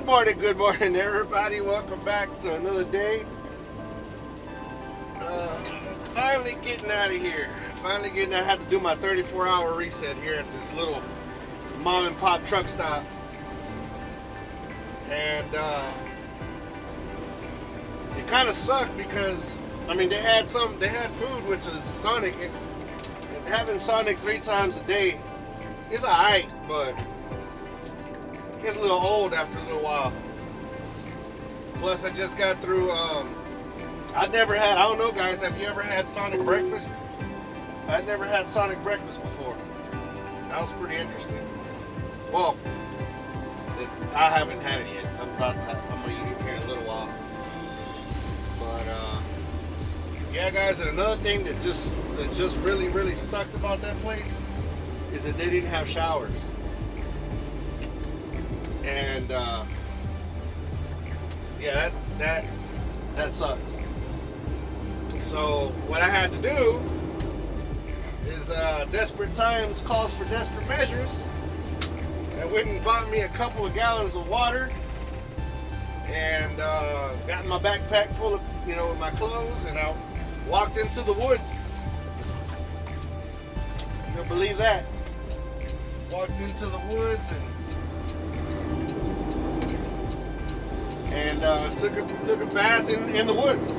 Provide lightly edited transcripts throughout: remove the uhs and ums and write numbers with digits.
Good morning, everybody. Welcome back to another day. Finally getting out of here. I had to do my 34-hour reset here at this little mom and pop truck stop, and it kind of sucked because they had food, which is Sonic, and having Sonic 3 times a day is alright, but it gets a little old after a little while. Plus, I just got through. I don't know, guys. Have you ever had Sonic breakfast? I'd never had Sonic breakfast before. That was pretty interesting. Well, I haven't had it yet. I'm going to eat it here in a little while. But yeah, guys. And another thing that just really sucked about that place is that they didn't have showers. And yeah, that sucks. So what I had to do is desperate times calls for desperate measures. I went and bought me a couple of gallons of water and got my backpack full of, with my clothes, and I walked into the woods. You don't believe that? Walked into the woods and took a bath in the woods.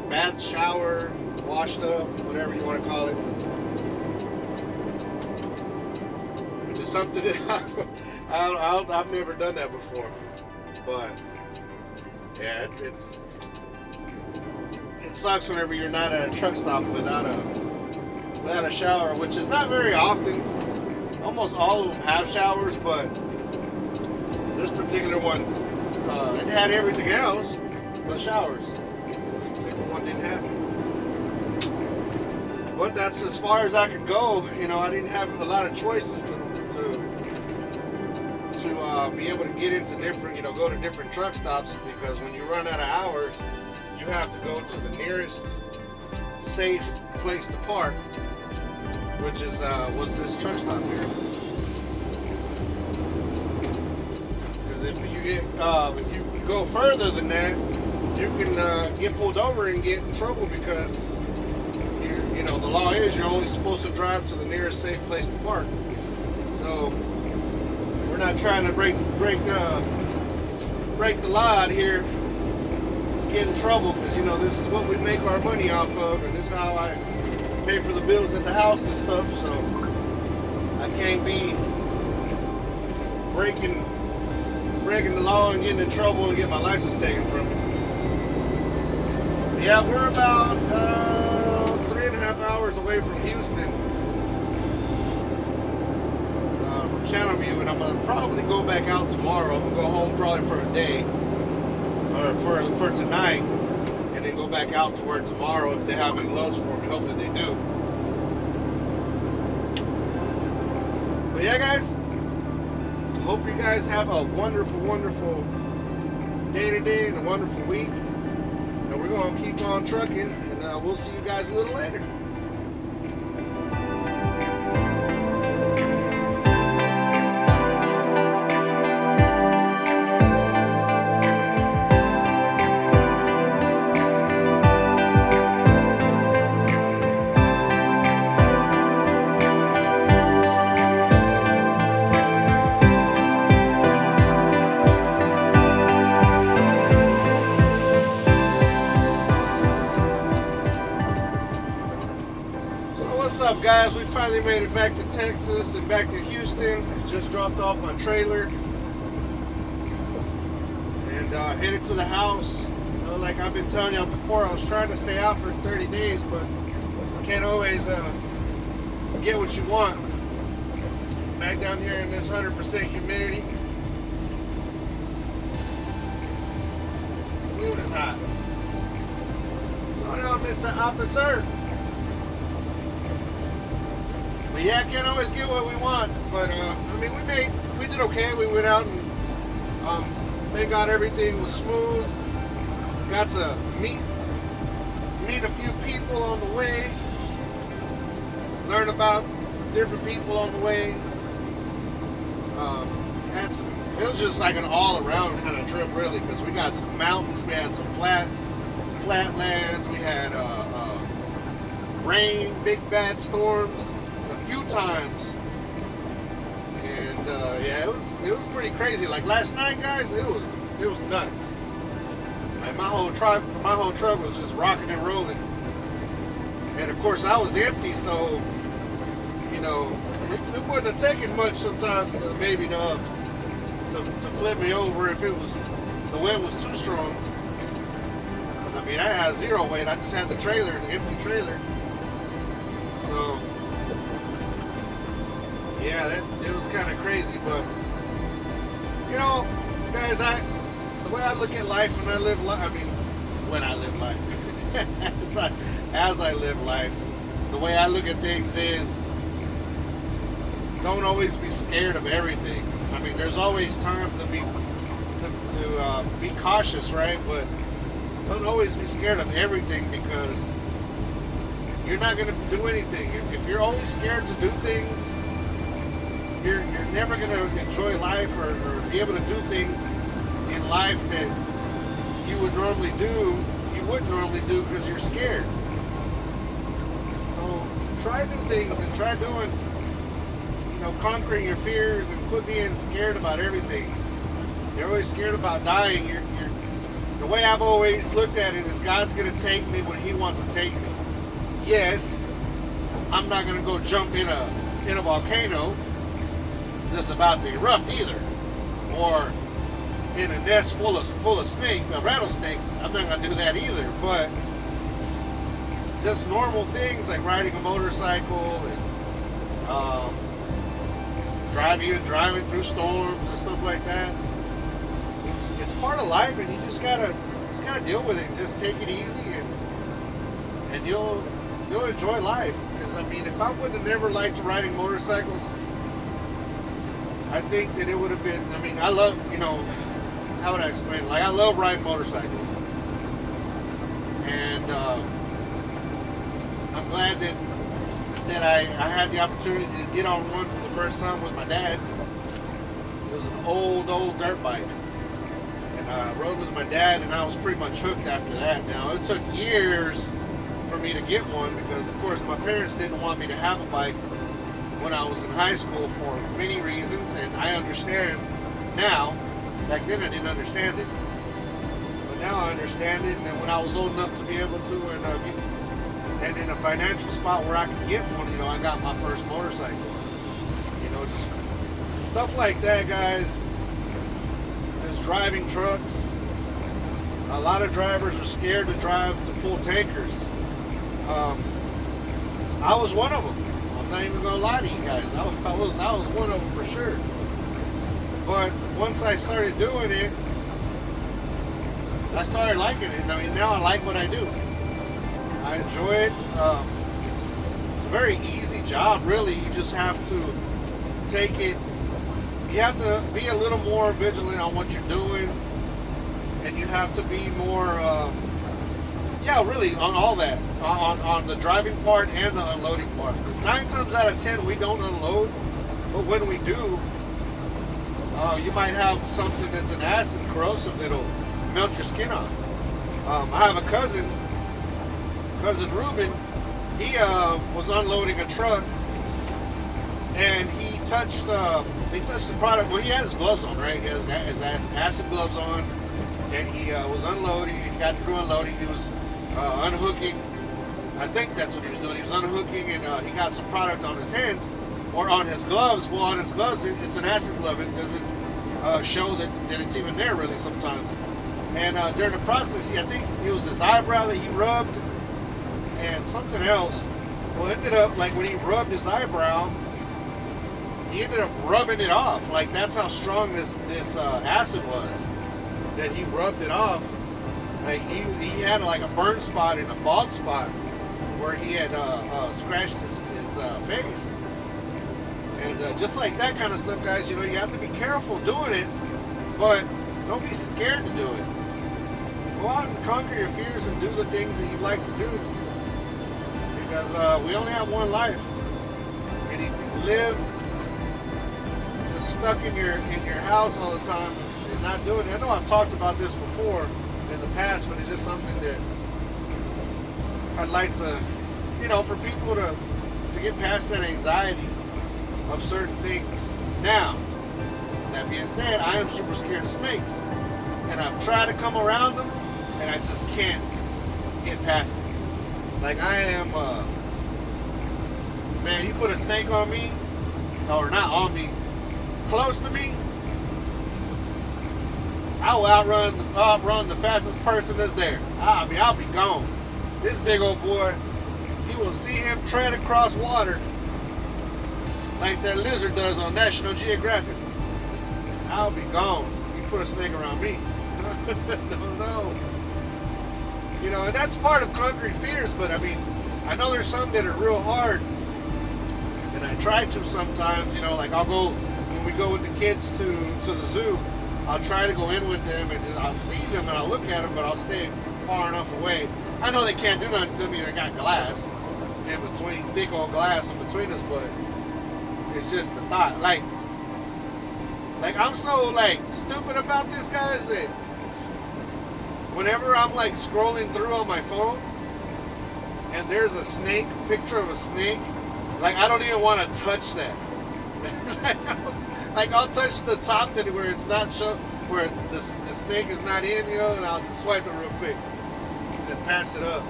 Bath, shower, washed up, whatever you want to call it. Which is something that I've never done that before. But yeah, it sucks whenever you're not at a truck stop without a shower, which is not very often. Almost all of them have showers, but this particular one, it had everything else but showers. One didn't have it. But that's as far as I could go. I didn't have a lot of choices to be able to get into different, go to different truck stops, because when you run out of hours, you have to go to the nearest safe place to park, which was this truck stop here. Because if you go further than that, you can get pulled over and get in trouble, because the law is you're only supposed to drive to the nearest safe place to park. So we're not trying to break the law out here to get in trouble, because this is what we make our money off of, and this is how I pay for the bills at the house and stuff. So I can't be breaking the law and getting in trouble and get my license taken from me. Yeah, we're about 3.5 hours away from Houston, from Channelview, and I'm going to probably go back out tomorrow. I'm going to go home probably for a day, or for tonight, and then go back out to work tomorrow if they have any loads for me. Hopefully they do. But yeah, guys, hope you guys have a wonderful day today and a wonderful week. And we're going to keep on trucking, and we'll see you guys a little later. What's up, guys? We finally made it back to Texas and back to Houston. Just dropped off my trailer and headed to the house. Like I've been telling y'all before, I was trying to stay out for 30 days, but you can't always get what you want. Back down here in this 100% humidity. Ooh, it's hot. Oh no, Mr. Officer. But yeah, can't always get what we want. But we did okay. We went out and thank God everything was smooth. Got to meet a few people on the way. Learn about different people on the way. had some. It was just like an all-around kind of trip, really, because we got some mountains, we had some flatlands, we had rain, big bad storms, a few times, and yeah, it was pretty crazy. Like last night, guys, it was nuts. Like my whole truck was just rocking and rolling, and of course I was empty, so you know it wouldn't have taken much sometimes, maybe to flip me over if the wind was too strong. I mean, I had zero weight. I just had the trailer, the empty trailer. So, yeah, it was kind of crazy. But, you know, guys, the way I look at life when I live life, I mean, when I live life, as I live life, the way I look at things is don't always be scared of everything. I mean, there's always times to be cautious, right? But don't always be scared of everything, because you're not going to do anything. If you're always scared to do things, you're never going to enjoy life or be able to do things in life that you wouldn't normally do because you're scared. So try new things and try doing, conquering your fears, and quit being scared about everything. You're always scared about dying. The way I've always looked at it is God's going to take me when He wants to take me. Yes, I'm not going to go jump in a volcano that's about to erupt either, or in a nest full of rattlesnakes. I'm not going to do that either. But just normal things like riding a motorcycle and driving through storms and stuff like that. It's part of life, and you just gotta deal with it. Just take it easy, and you'll enjoy life. Because I mean, if I would have never liked riding motorcycles, I think that it would have been. I mean, I love, how would I explain? Like, I love riding motorcycles, and I'm glad that I had the opportunity to get on one for the first time with my dad. It was an old dirt bike. I rode with my dad, and I was pretty much hooked after that. Now, it took years for me to get one because, of course, my parents didn't want me to have a bike when I was in high school for many reasons, and I understand now. Back then, I didn't understand it, but now I understand it. And when I was old enough to be able to, and in a financial spot where I could get one, I got my first motorcycle. Just stuff like that, guys. Driving trucks. A lot of drivers are scared to drive to pull tankers. I was one of them. I'm not even gonna lie to you guys. I was one of them for sure. But once I started doing it, I started liking it. I mean, now I like what I do. I enjoy it. It's a very easy job, really. You just have to take it. You have to be a little more vigilant on what you're doing, and you have to be more, really on all that, on the driving part and the unloading part. 9 times out of 10, we don't unload, but when we do, you might have something that's an acid corrosive that'll melt your skin off. I have a cousin Ruben. He was unloading a truck, and he touched the product. Well, he had his gloves on, right? He had his acid gloves on, and he was unloading. He got through unloading. He was unhooking. I think that's what he was doing. He was unhooking, and he got some product on his hands or on his gloves. Well, on his gloves, it's an acid glove. It doesn't show that it's even there really sometimes. And during the process, I think it was his eyebrow that he rubbed and something else. Well, it ended up like when he rubbed his eyebrow, he ended up rubbing it off. Like, that's how strong this acid was, that he rubbed it off. Like, he had like a burn spot and a bald spot where he had scratched his face. And just like that kind of stuff, guys, you have to be careful doing it, but don't be scared to do it. Go out and conquer your fears and do the things that you like to do, because we only have one life, and if you live, just stuck in your house all the time and not doing it. I know I've talked about this before in the past, but it's just something that I'd like to, for people to get past that anxiety of certain things. Now, that being said, I am super scared of snakes, and I've tried to come around them, and I just can't get past it. Like I am, man, you put a snake on me, or not on me, close to me, I will outrun the fastest person that's there. I'll be gone. This big old boy, you will see him tread across water like that lizard does on National Geographic. I'll be gone. You put a snake around me. No. And that's part of conquering fears, but I mean, I know there's some that are real hard, and I try to sometimes, like when we go with the kids to the zoo, I'll try to go in with them, and I'll see them and I'll look at them, but I'll stay far enough away. I know they can't do nothing to me. They got glass in between, thick old glass in between us, but it's just the thought. Like I'm so stupid about this, guys, that whenever I'm scrolling through on my phone and there's a snake, picture of a snake, I don't even want to touch that. I'll touch the top where it's not where the snake is not in, and I'll just swipe it real quick and then pass it up.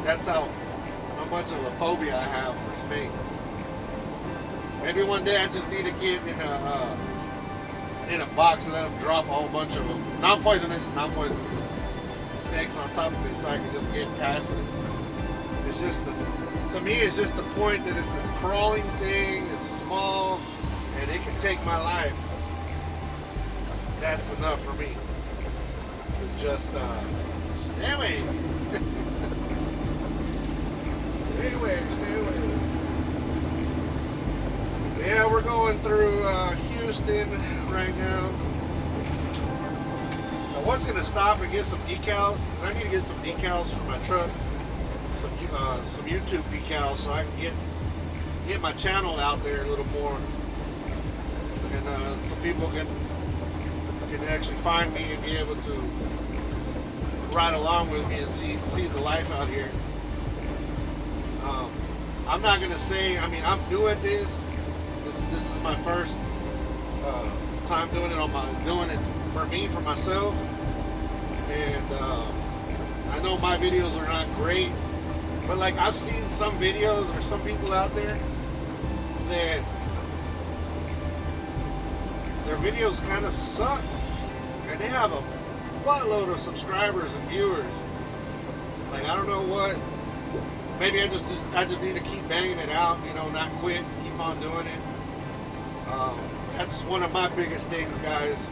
That's how much of a phobia I have for snakes. Maybe one day I just need to get in a box and let them drop a whole bunch of them. Non-poisonous snakes on top of it so I can just get past it. It's just, to me, it's just the point that it's this crawling thing, it's small, and it can take my life. That's enough for me to just stay away. Stay away. Yeah, we're going through Houston right now. I was going to stop and get some decals. I need to get some decals for my truck. Some YouTube decals so I can get my channel out there a little more. And so people can actually find me and be able to ride along with me and see the life out here. I'm not going to say, I'm doing this. This is my first time doing it for me, for myself, and I know my videos are not great, but I've seen some videos or some people out there that their videos kind of suck, and they have a buttload of subscribers and viewers. I don't know what. Maybe I just need to keep banging it out, not quit, keep on doing it. That's one of my biggest things, guys,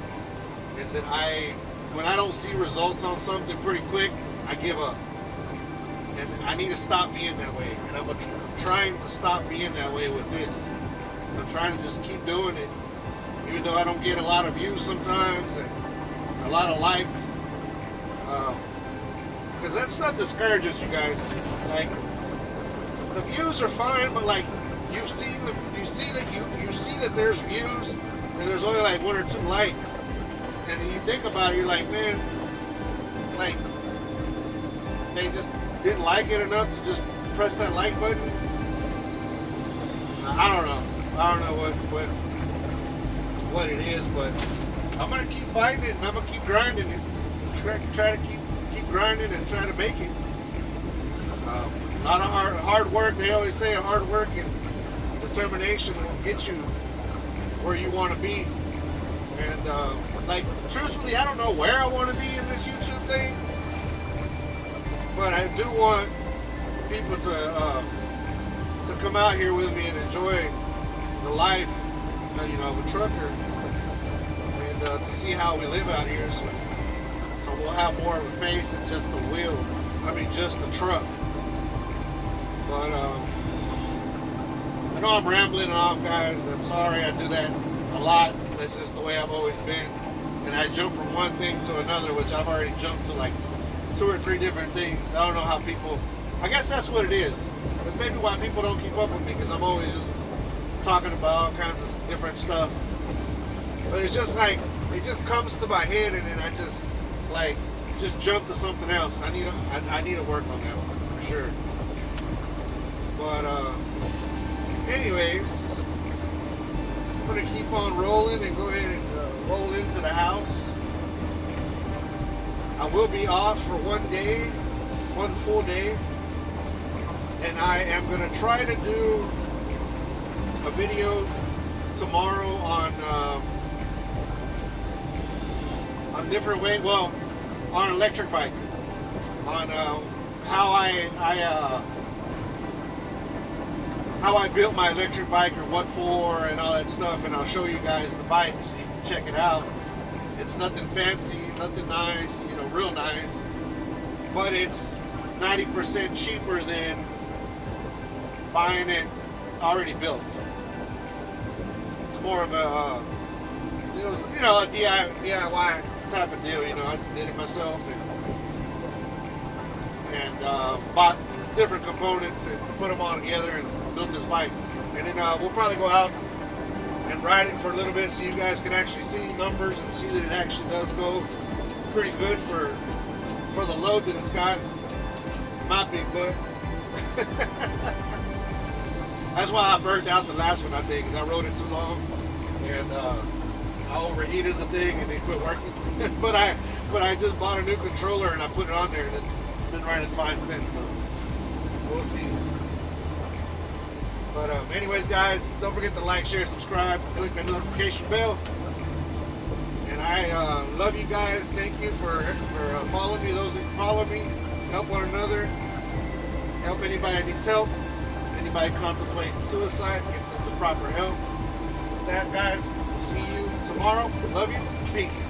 is that when I don't see results on something pretty quick, I give up. And I need to stop being that way. And I'm trying to stop being that way with this. I'm trying to just keep doing it, even though I don't get a lot of views sometimes and a lot of likes. Because that stuff discourages you guys. The views are fine, but you see that there's views and there's only 1 or 2 likes, and then you think about it, you're like, man, they just didn't like it enough to just press that like button. I don't know what it is, but I'm gonna keep fighting it and I'm gonna keep grinding it. Try to keep grinding and try to make it. A lot of hard work. They always say hard work and determination will get you where you want to be. And truthfully, I don't know where I want to be in this YouTube thing, but I do want people to come out here with me and enjoy the life, of a trucker, and to see how we live out here. So we'll have more of a face than just the wheel. Just the truck. But I know I'm rambling off, guys. I'm sorry, I do that a lot. That's just the way I've always been. And I jump from one thing to another, which I've already jumped to 2 or 3 different things. I don't know how people, I guess that's what it is. That's maybe why people don't keep up with me, because I'm always just talking about all kinds of different stuff. But it's just like, it just comes to my head, and then I just like just jump to something else. I need to work on that one for sure. But anyways, I'm gonna keep on rolling and go ahead and roll into the house. I will be off for one day, one full day, and I am gonna try to do a video tomorrow on different way. Well, on an electric bike, on how I built my electric bike, or what for, and all that stuff, and I'll show you guys the bike so you can check it out. It's nothing fancy, nothing nice, you know, real nice, but it's 90% cheaper than buying it already built. It's more of a, you know, a DIY type of deal. You know, I did it myself and bought different components and put them all together and built this bike. And then we'll probably go out and ride it for a little bit so you guys can actually see numbers and see that it actually does go pretty good for the load that it's got. My big butt. That's why I burnt out the last one, I think, because I rode it too long and I overheated the thing and it quit working. but I just bought a new controller and I put it on there and it's been running fine since. So we'll see. But anyways, guys, don't forget to like, share, subscribe, click the notification bell. And I love you guys. Thank you for following me. Those who follow me, help one another, help anybody that needs help. Anybody contemplating suicide, get them the proper help. With that, guys, see you tomorrow. Love you. Peace.